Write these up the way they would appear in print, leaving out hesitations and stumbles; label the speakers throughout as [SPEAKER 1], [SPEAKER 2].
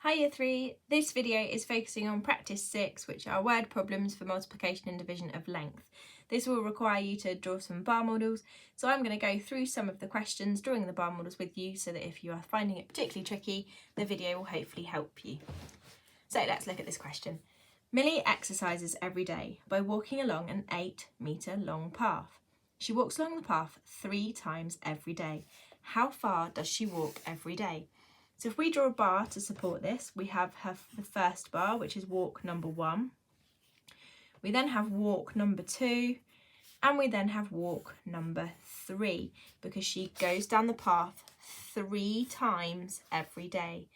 [SPEAKER 1] Hi Year 3, this video is focusing on practice 6, which are word problems for multiplication and division of length. This will require you to draw some bar models, so I'm going to go through some of the questions drawing the bar models with you so that if you are finding it particularly tricky, the video will hopefully help you. So let's look at this question. Millie exercises every day by walking along an 8-metre long path. She walks along the path 3 times every day. How far does she walk every day? So if we draw a bar to support this, we have the first bar, which is walk number 1. We then have walk number 2, and we then have walk number 3, because she goes down the path 3 times every day.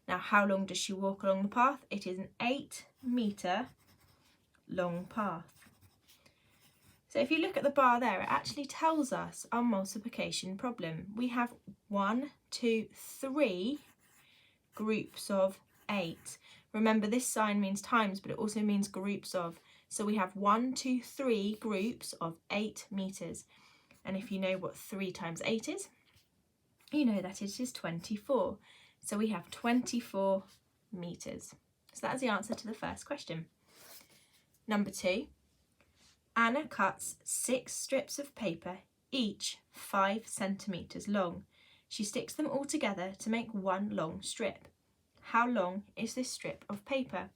[SPEAKER 1] Now, how long does she walk along the path? It is an 8-metre long path. So if you look at the bar there, it actually tells us our multiplication problem. We have 1, 2, 3 groups of 8. Remember, this sign means times, but it also means groups of. So we have 1, 2, 3 groups of 8 metres. And if you know what 3 times 8 is, you know that it is 24. So we have 24 metres. So that's the answer to the first question. Number 2. Anna cuts 6 strips of paper, each 5 centimetres long. She sticks them all together to make one long strip. How long is this strip of paper?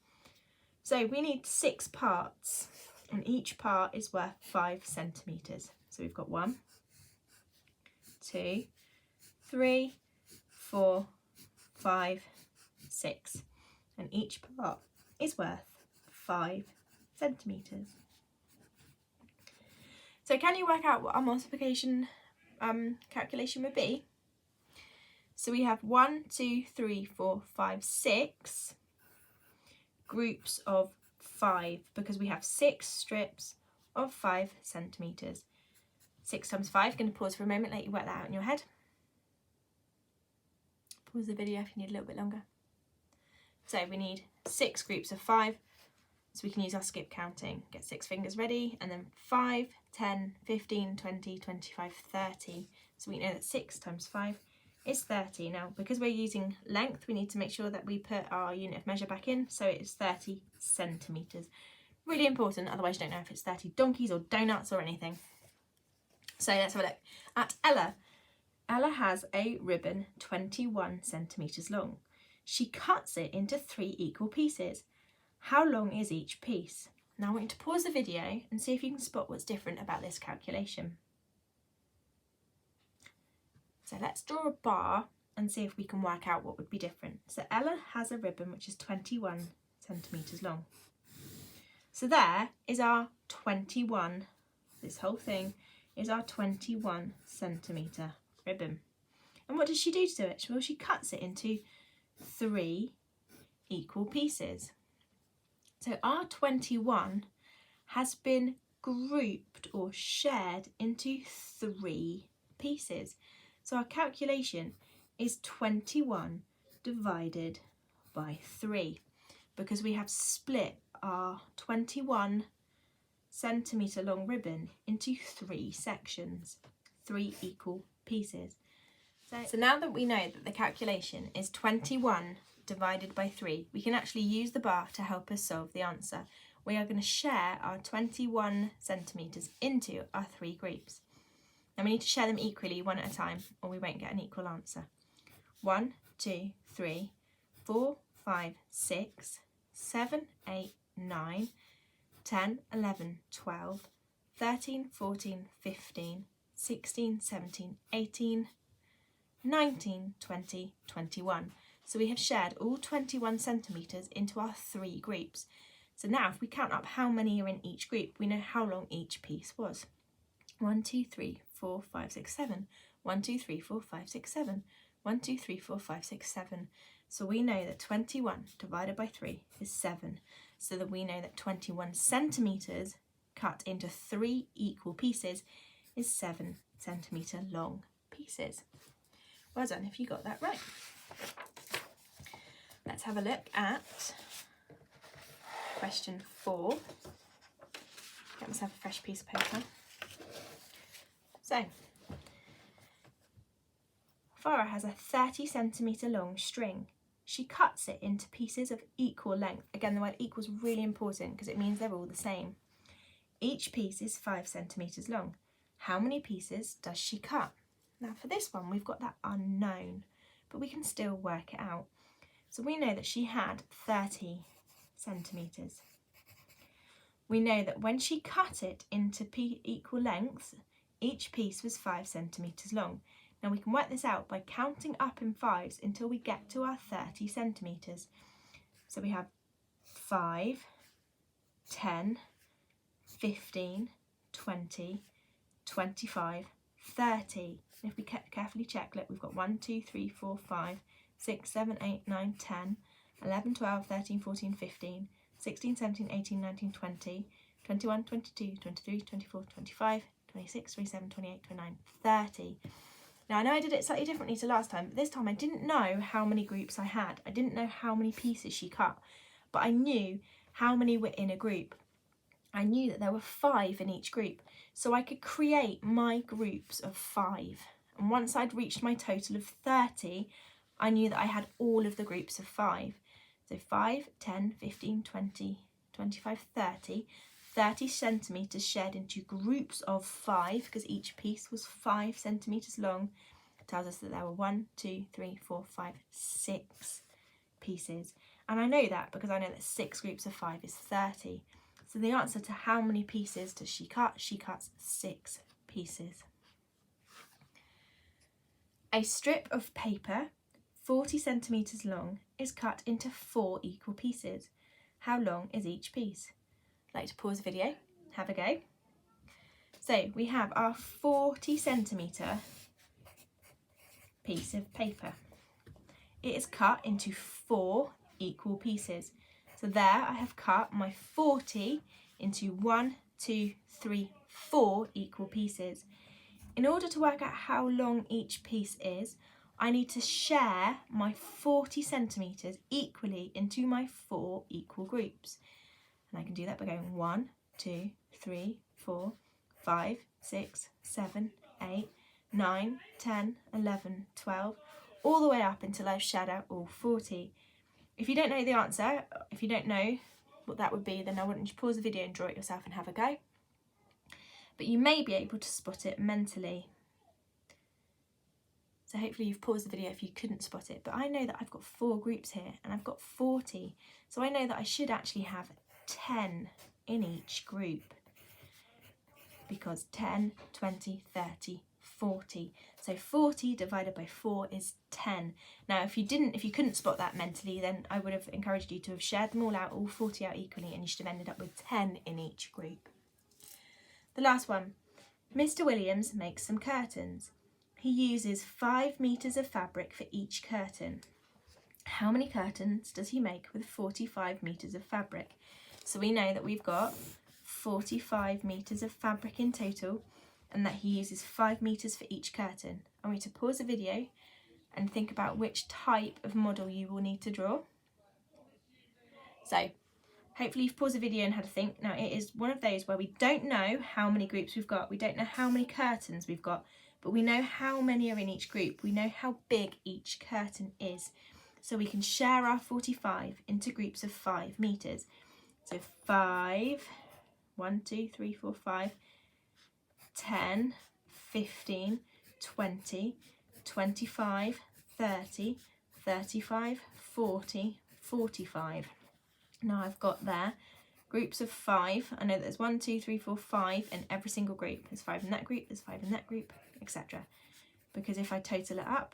[SPEAKER 1] So we need 6 parts, and each part is worth 5 centimetres. So we've got 1, 2, 3, 4, 5, 6, and each part is worth 5 centimetres. So can you work out what our multiplication calculation would be? So we have 1, 2, 3, 4, 5, 6 groups of 5, because we have 6 strips of 5 centimetres. 6 times 5, I'm going to pause for a moment, let you work that out in your head. Pause the video if you need a little bit longer. So we need 6 groups of 5. So we can use our skip counting. Get 6 fingers ready, and then 5, 10, 15, 20, 25, 30. So we know that 6 times 5 is 30. Now, because we're using length, we need to make sure that we put our unit of measure back in. So it's 30 centimetres. Really important, otherwise you don't know if it's 30 donkeys or donuts or anything. So let's have a look at Ella. Ella has a ribbon 21 centimetres long. She cuts it into 3 equal pieces. How long is each piece? Now I want you to pause the video and see if you can spot what's different about this calculation. So let's draw a bar and see if we can work out what would be different. So Ella has a ribbon which is 21 centimetres long. So there is our 21, this whole thing is our 21 centimetre ribbon. And what does she do to it? Well, she cuts it into 3 equal pieces. So our 21 has been grouped or shared into 3 pieces. So our calculation is 21 divided by 3, because we have split our 21 centimetre long ribbon into 3 sections, 3 equal pieces. So now that we know that the calculation is 21 divided by 3, we can actually use the bar to help us solve the answer. We are going to share our 21 centimetres into our 3 groups. Now we need to share them equally, one at a time, or we won't get an equal answer. 1, 2, 3, 4, 5, 6, 7, 8, 9, 10, 11, 12, 13, 14, 15, 16, 17, 18, 19, 20, 21. So we have shared all 21 centimetres into our 3 groups. So now if we count up how many are in each group, we know how long each piece was. 1, 2, 3, 4, 5, 6, 7. 1, 2, 3, 4, 5, 6, 7. 1, 2, 3, 4, 5, 6, 7. So we know that 21 divided by 3 is 7. So that we know that 21 centimetres cut into 3 equal pieces is 7 centimetre long pieces. Well done if you got that right. Let's have a look at question 4. Get myself a fresh piece of paper. So, Farah has a 30 centimetre long string. she cuts it into pieces of equal length. Again, the word equal is really important because it means they're all the same. Each piece is 5 centimetres long. How many pieces does she cut? Now for this one, we've got that unknown, but we can still work it out. So we know that she had 30 centimetres. We know that when she cut it into equal lengths, each piece was 5 centimetres long. Now we can work this out by counting up in fives until we get to our 30 centimetres. So we have 5, 10, 15, 20, 25, 30. And if we carefully check, look, we've got 1, 2, 3, 4, 5, 6, 7, 8, 9, 10, 11, 12, 13, 14, 15, 16, 17, 18, 19, 20, 21, 22, 23, 24, 25, 26, 27, 28, 29, 30. Now I know I did it slightly differently to last time, but this time I didn't know how many groups I had. I didn't know how many pieces she cut, but I knew how many were in a group. I knew that there were 5 in each group, so I could create my groups of 5. And once I'd reached my total of 30, I knew that I had all of the groups of 5. So 5, 10, 15, 20, 25, 30. 30 centimetres shared into groups of 5, because each piece was 5 centimetres long. It tells us that there were 1, 2, 3, 4, 5, 6 pieces. And I know that because I know that 6 groups of 5 is 30. So the answer to how many pieces does she cut? She cuts 6 pieces. A strip of paper 40 centimetres long is cut into 4 equal pieces. How long is each piece? I'd like to pause the video, have a go. So we have our 40 centimetre piece of paper. It is cut into 4 equal pieces. So there I have cut my 40 into 1, 2, 3, 4 equal pieces. In order to work out how long each piece is, I need to share my 40 centimetres equally into my 4 equal groups. And I can do that by going 1, 2, 3, 4, 5, 6, 7, 8, 9, 10, 11, 12, all the way up until I've shared out all 40. If you don't know the answer, if you don't know what that would be, then I want you to pause the video and draw it yourself and have a go. But you may be able to spot it mentally. So hopefully you've paused the video if you couldn't spot it. But I know that I've got 4 groups here and I've got 40. So I know that I should actually have 10 in each group. Because 10, 20, 30, 40. So 40 divided by 4 is 10. Now if you couldn't spot that mentally, then I would have encouraged you to have shared them all out, all 40 out equally, and you should have ended up with 10 in each group. The last one. Mr. Williams makes some curtains. He uses 5 metres of fabric for each curtain. How many curtains does he make with 45 metres of fabric? So we know that we've got 45 metres of fabric in total, and that he uses 5 metres for each curtain. I want you to pause the video and think about which type of model you will need to draw. So hopefully you've paused the video and had a think. Now it is one of those where we don't know how many groups we've got, we don't know how many curtains we've got, but we know how many are in each group, we know how big each curtain is. So we can share our 45 into groups of 5 metres. So 5, 1, 2, 3, 4, 5, 10, 15, 20, 25, 30, 35, 40, 45. Now I've got there groups of 5. I know that there's 1, 2, 3, 4, 5 in every single group. There's 5 in that group, there's 5 in that group, etc. Because if I total it up,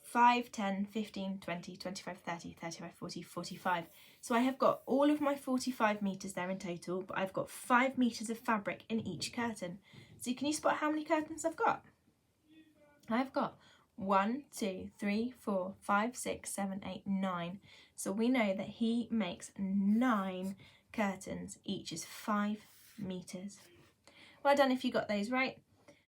[SPEAKER 1] 5, 10, 15, 20, 25, 30, 35, 40, 45. So I have got all of my 45 metres there in total, but I've got 5 metres of fabric in each curtain. So can you spot how many curtains I've got? I've got 1, 2, 3, 4, 5, 6, 7, 8, 9. So we know that he makes 9 curtains. Each is 5 metres. Well done if you got those right.